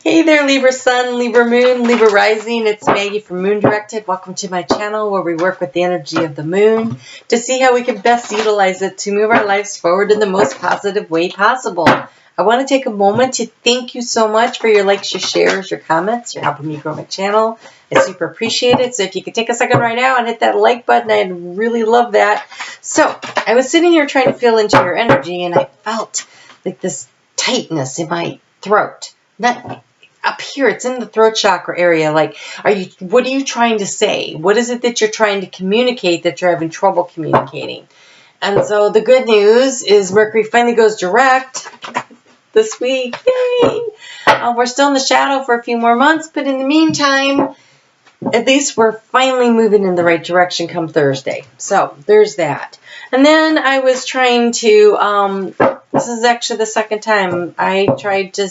Hey there, Libra Sun, Libra Moon, Libra Rising. It's Maggie from Moon Directed. Welcome to my channel where we work with the energy of the moon to see how we can best utilize it to move our lives forward in the most positive way possible. I want to take a moment to thank you so much for your likes, your shares, your comments. You're helping me grow my channel. I super appreciate it. So if you could take a second right now and hit that like button, I'd really love that. So I was sitting here trying to feel into your energy, and I felt like this tightness in my throat. Not up here, it's in the throat chakra area. Like, what are you trying to say? What is it that you're trying to communicate that you're having trouble communicating? And so the good news is Mercury finally goes direct this week. Yay! We're still in the shadow for a few more months, but in the meantime, at least we're finally moving in the right direction come Thursday. So there's that. And then I was trying to, this is actually the second time I tried to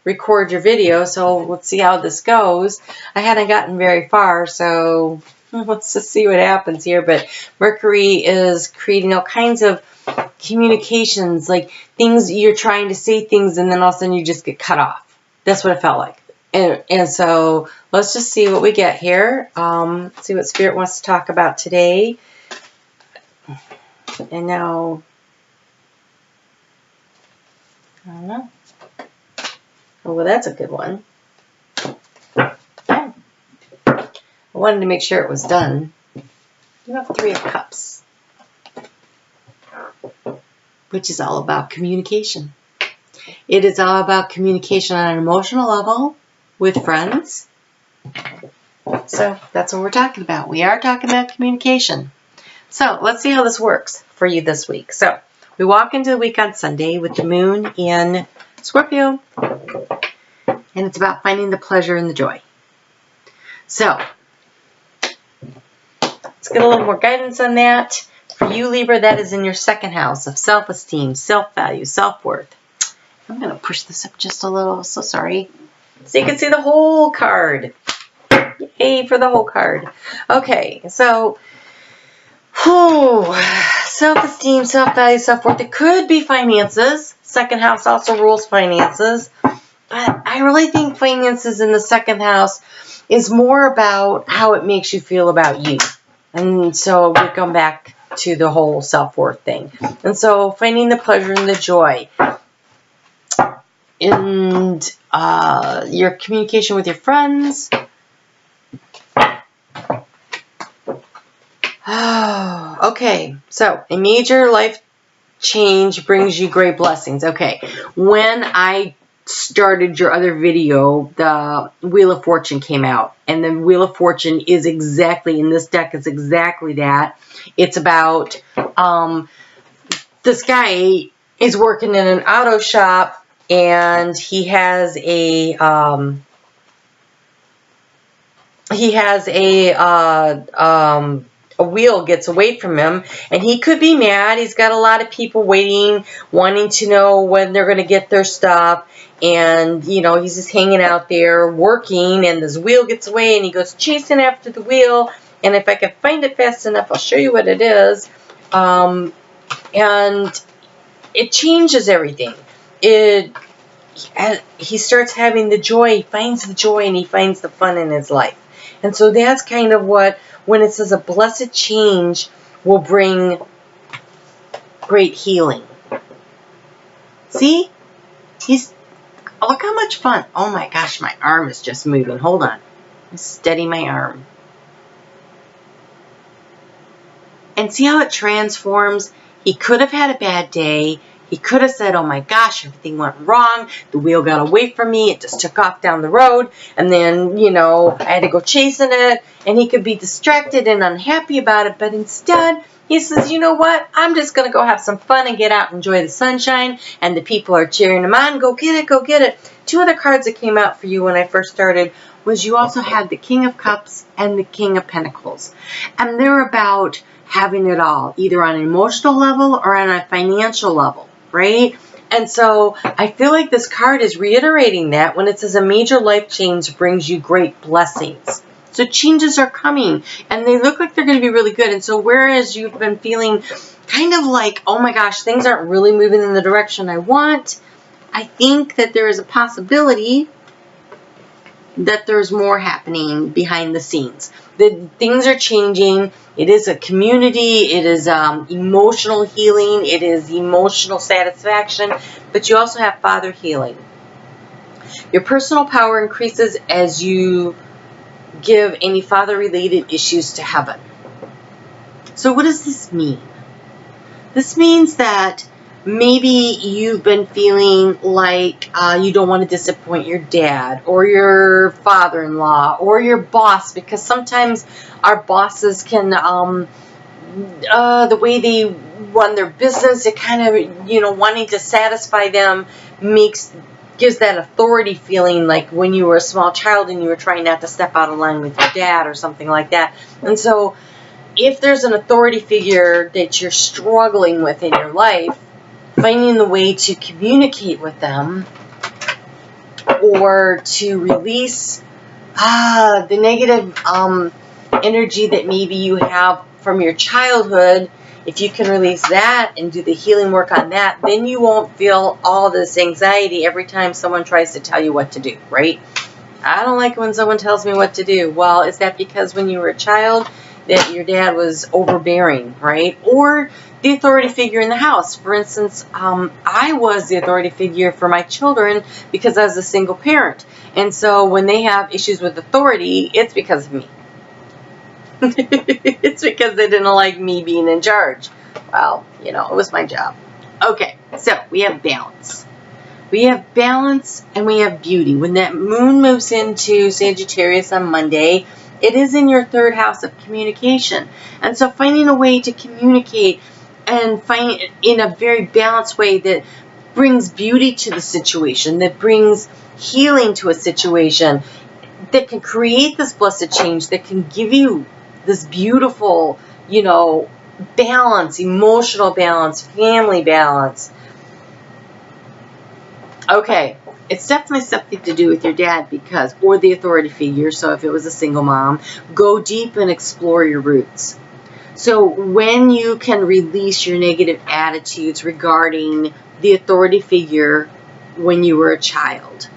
record your video, so let's see how this goes. I hadn't gotten very far, so let's just see what happens here. But Mercury is creating all kinds of communications, like things you're trying to say things and then all of a sudden you just get cut off. That's what it felt like. And so let's just see what we get here. See what Spirit wants to talk about today. And now, I don't know. Oh, well, that's a good one. I wanted to make sure it was done. You have 3 of Cups, which is all about communication. It is all about communication on an emotional level with friends. So that's what we're talking about. We are talking about communication. So let's see how this works for you this week. So we walk into the week on Sunday with the moon in Scorpio, and it's about finding the pleasure and the joy. So let's get a little more guidance on that. For you, Libra, that is in your second house of self-esteem, self-value, self-worth. I'm going to push this up just a little, so sorry. So you can see the whole card. Yay for the whole card. Okay, so self-esteem, self-value, self-worth. It could be finances. Second house also rules finances. But I really think finances in the second house is more about how it makes you feel about you. And so we come back to the whole self-worth thing. And so finding the pleasure and the joy. And your communication with your friends. Okay, so a major life change brings you great blessings. Okay, when I started your other video, the Wheel of Fortune came out, and the Wheel of Fortune is exactly, in this deck, it's exactly that. It's about this guy is working in an auto shop, and he has a wheel gets away from him, and he could be mad. He's got a lot of people waiting, wanting to know when they're going to get their stuff, and you know, he's just hanging out there working, and this wheel gets away, and he goes chasing after the wheel. And if I can find it fast enough, I'll show you what it is. And it changes everything. He starts having the joy. He finds the joy, and he finds the fun in his life. And so that's kind of what, when it says a blessed change will bring great healing. See? Look how much fun. Oh my gosh, my arm is just moving. Hold on. Steady my arm. And see how it transforms? He could have had a bad day. He could have said, oh my gosh, everything went wrong. The wheel got away from me. It just took off down the road. And then, you know, I had to go chasing it. And he could be distracted and unhappy about it. But instead, he says, you know what? I'm just going to go have some fun and get out and enjoy the sunshine. And the people are cheering him on. Go get it, go get it. 2 other cards that came out for you when I first started was you also had the King of Cups and the King of Pentacles. And they're about having it all, either on an emotional level or on a financial level. Right? And so I feel like this card is reiterating that when it says a major life change brings you great blessings. So changes are coming, and they look like they're going to be really good. And so whereas you've been feeling kind of like, oh my gosh, things aren't really moving in the direction I want, I think that there is a possibility that there's more happening behind the scenes. The things are changing. It is a community. It is emotional healing. It is emotional satisfaction. But you also have father healing. Your personal power increases as you give any father-related issues to heaven. So what does this mean? This means that maybe you've been feeling like you don't want to disappoint your dad or your father-in-law or your boss, because sometimes our bosses can, the way they run their business, it kind of, wanting to satisfy them gives that authority feeling, like when you were a small child and you were trying not to step out of line with your dad or something like that. And so if there's an authority figure that you're struggling with in your life, finding the way to communicate with them or to release the negative energy that maybe you have from your childhood, if you can release that and do the healing work on that, then you won't feel all this anxiety every time someone tries to tell you what to do, right? I don't like when someone tells me what to do. Well, is that because when you were a child that your dad was overbearing, right? Or the authority figure in the house. For instance, I was the authority figure for my children because I was a single parent. And so when they have issues with authority, it's because of me. It's because they didn't like me being in charge. Well, it was my job. Okay, so we have balance. We have balance and we have beauty. When that moon moves into Sagittarius on Monday, it is in your third house of communication. And so finding a way to communicate and find it in a very balanced way that brings beauty to the situation, that brings healing to a situation, that can create this blessed change, that can give you this beautiful, balance, emotional balance, family balance. Okay, it's definitely something to do with your dad or the authority figure. So if it was a single mom, go deep and explore your roots. So when you can release your negative attitudes regarding the authority figure when you were a child,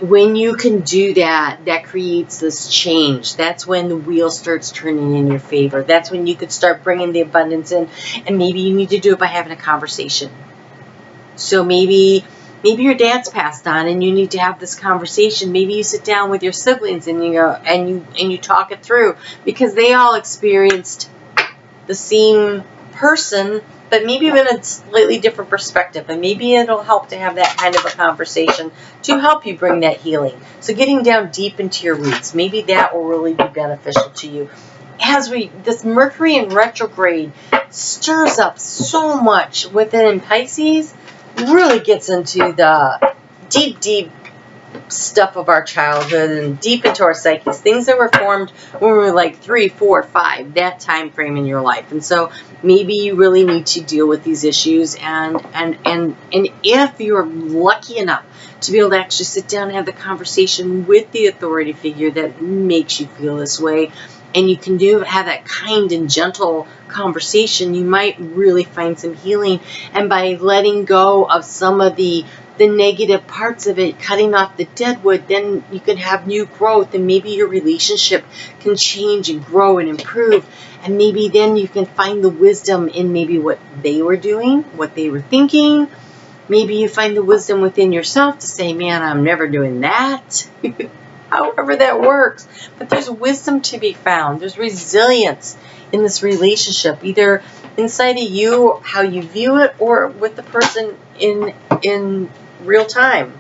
when you can do that, that creates this change. That's when the wheel starts turning in your favor. That's when you could start bringing the abundance in. And maybe you need to do it by having a conversation. So maybe your dad's passed on and you need to have this conversation. Maybe you sit down with your siblings and you talk it through, because they all experienced the same person, but maybe in a slightly different perspective. And maybe it'll help to have that kind of a conversation to help you bring that healing. So getting down deep into your roots, maybe that will really be beneficial to you. This Mercury in retrograde stirs up so much within Pisces, really gets into the deep stuff of our childhood and deep into our psyches, things that were formed when we were like 3, 4, 5, that time frame in your life. And so maybe you really need to deal with these issues, and if you're lucky enough to be able to actually sit down and have the conversation with the authority figure that makes you feel this way, and you can have that kind and gentle conversation, you might really find some healing. And by letting go of some of the negative parts of it, cutting off the dead wood, then you can have new growth, and maybe your relationship can change and grow and improve. And maybe then you can find the wisdom in maybe what they were doing, what they were thinking. Maybe you find the wisdom within yourself to say, man, I'm never doing that. However that works. But there's wisdom to be found. There's resilience in this relationship, either inside of you, how you view it, or with the person in real time.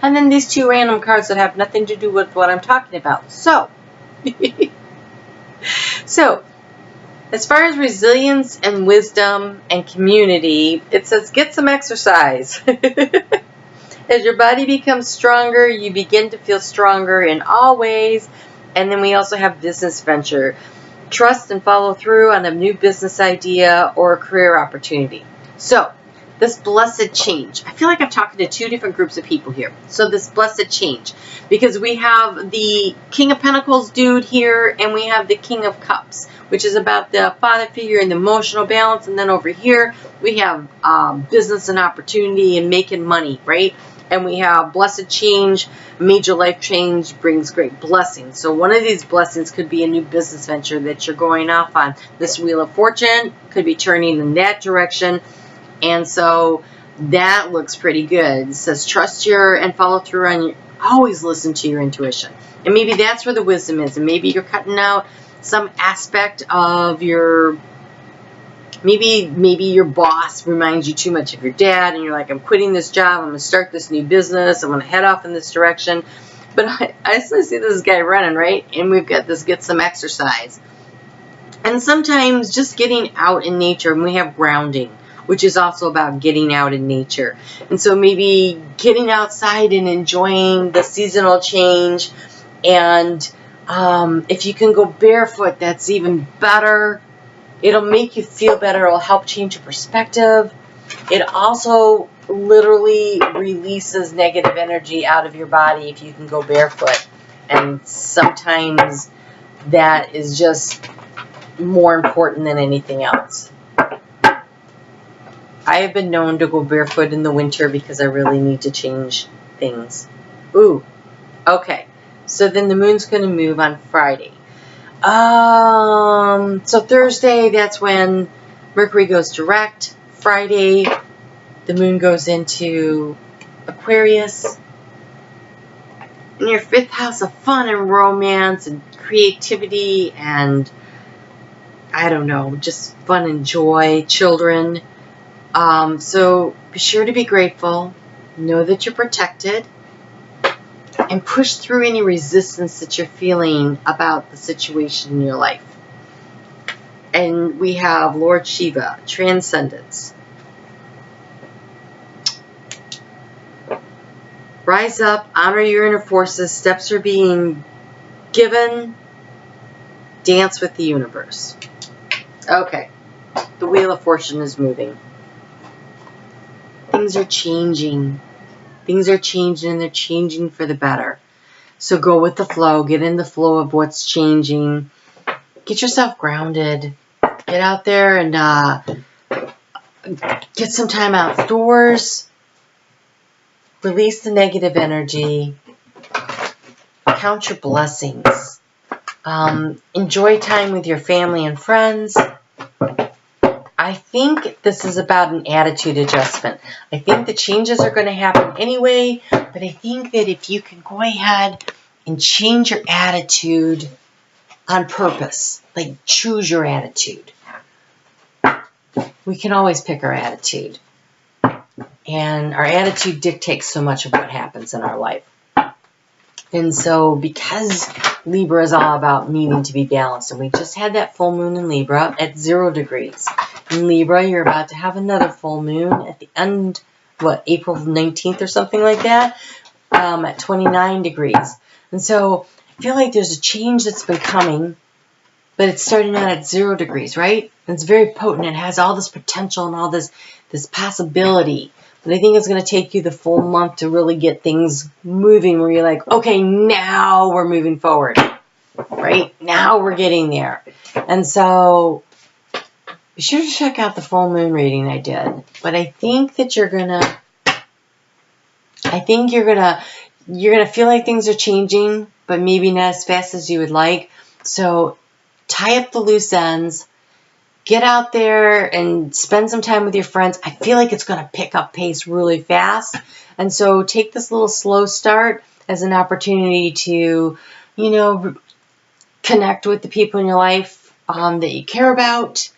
And then these two random cards that have nothing to do with what I'm talking about. So, as far as resilience and wisdom and community, it says get some exercise. As your body becomes stronger, you begin to feel stronger in all ways. And then we also have business venture. Trust and follow through on a new business idea or a career opportunity. So, this blessed change. I feel like I'm talking to two different groups of people here. So this blessed change, because we have the King of Pentacles dude here, and we have the King of Cups, which is about the father figure and the emotional balance. And then over here, we have business and opportunity and making money, right? And we have blessed change, major life change brings great blessings. So one of these blessings could be a new business venture that you're going off on. This Wheel of Fortune could be turning in that direction. And so that looks pretty good. It says trust your and follow through on your, always listen to your intuition. And maybe that's where the wisdom is. And maybe you're cutting out some aspect of your, maybe your boss reminds you too much of your dad, and you're like, I'm quitting this job, I'm going to start this new business, I'm going to head off in this direction. But I still see this guy running, right? And we've got this get some exercise. And sometimes just getting out in nature, and we have grounding, which is also about getting out in nature. And so maybe getting outside and enjoying the seasonal change. And if you can go barefoot, that's even better. It'll make you feel better. It'll help change your perspective. It also literally releases negative energy out of your body if you can go barefoot. And sometimes that is just more important than anything else. I have been known to go barefoot in the winter because I really need to change things. Ooh, okay. So then the moon's going to move on Friday. So Thursday, that's when Mercury goes direct. Friday, the moon goes into Aquarius. In your 5th house of fun and romance and creativity and, I don't know, just fun and joy, children. So be sure to be grateful. Know that you're protected. And push through any resistance that you're feeling about the situation in your life. And we have Lord Shiva, Transcendence. Rise up, honor your inner forces, steps are being given. Dance with the universe. Okay, the Wheel of Fortune is moving. Things are changing. Things are changing, and they're changing for the better. So go with the flow. Get in the flow of what's changing. Get yourself grounded. Get out there and get some time outdoors. Release the negative energy. Count your blessings. Enjoy time with your family and friends. I think this is about an attitude adjustment. I think the changes are going to happen anyway, but I think that if you can go ahead and change your attitude on purpose, like choose your attitude. We can always pick our attitude. And our attitude dictates so much of what happens in our life. And so because Libra is all about needing to be balanced, and we just had that full moon in Libra at 0 degrees. In Libra, you're about to have another full moon at the end, April 19th or something like that, at 29 degrees. And so I feel like there's a change that's been coming, but it's starting out at 0 degrees, right? And it's very potent. It has all this potential and all this possibility. But I think it's going to take you the full month to really get things moving where you're like, okay, now we're moving forward, right? Now we're getting there. And so be sure to check out the full moon reading I did. But I think that you're going to feel like things are changing, but maybe not as fast as you would like. So tie up the loose ends. Get out there and spend some time with your friends. I feel like it's going to pick up pace really fast. And so take this little slow start as an opportunity to, connect with the people in your life that you care about.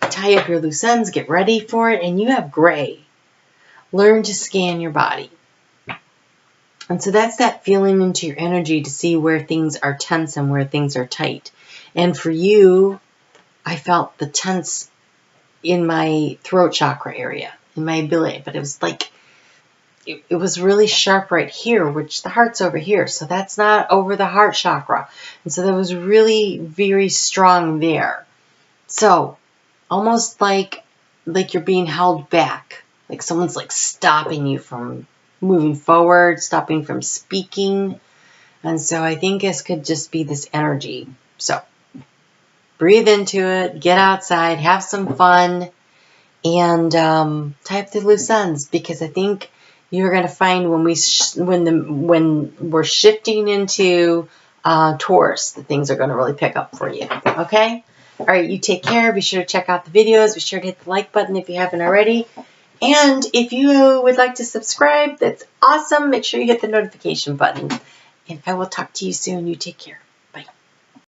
Tie up your loose ends. Get ready for it. And you have gray. Learn to scan your body. And so that's that feeling into your energy to see where things are tense and where things are tight. And for you, I felt the tense in my throat chakra area, in my ability, but it was like, it was really sharp right here, which the heart's over here. So that's not over the heart chakra. And so that was really very strong there. So almost like you're being held back. Like someone's like stopping you from moving forward, stopping from speaking. And so I think this could just be this energy. So breathe into it, get outside, have some fun, and tie up the loose ends, because I think you're going to find when we're shifting into Taurus, that things are going to really pick up for you. Okay? All right, you take care. Be sure to check out the videos. Be sure to hit the like button if you haven't already. And if you would like to subscribe, that's awesome. Make sure you hit the notification button. And I will talk to you soon. You take care.